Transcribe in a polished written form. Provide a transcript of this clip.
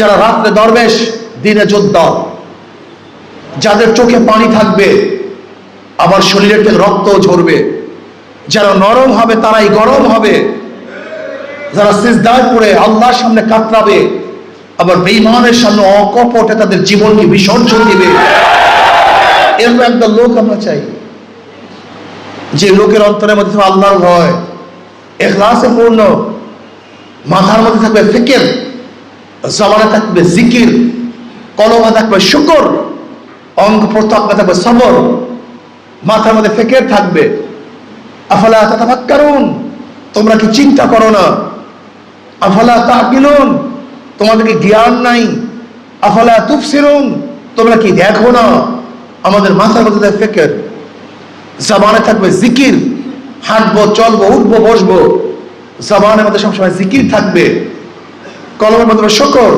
যারা রাত্রে দরবেশ দিনে যোদ্ধা, যাদের চোখে পানি থাকবে আবার শরীরের থেকে রক্ত ঝরবে, যারা নরম হবে তারাই গরম হবে, যারা সিজদায় পড়ে আল্লাহর সামনে কাতরাবে আবার বেঈমানের সামনে অকপটে তাদের জীবনকে বিসর্জন দিবে, এরকম একটা লোক আমরা চাই। যে লোকের অন্তরের মধ্যে থাকবে আল্লাহর ভয়, ইখলাসে পূর্ণ, মাথার মধ্যে থাকবে ফিকির, জবানে থাকবে জিকির, কলমে থাকবে শুকর, অঙ্গ প্রত্যঙ্গে থাকবে সবর, মাথার মধ্যে ফিকির থাকবে। আফালা তাতাফাক্কারুন, তোমরা কি চিন্তা করো না? আফালা তাকিলুন, তোমাদের কি জ্ঞান নাই? আফালা তুবসিরুন, তোমরা কি দেখো না? আমাদের মাথার মধ্যে থাকবে ফিকির, জবানে থাকবে জিকির, হাঁটবো চলবো উঠবো বসবো, জবানের মধ্যে সবসময় জিকির থাকবে, কলমের মধ্যে শুকর,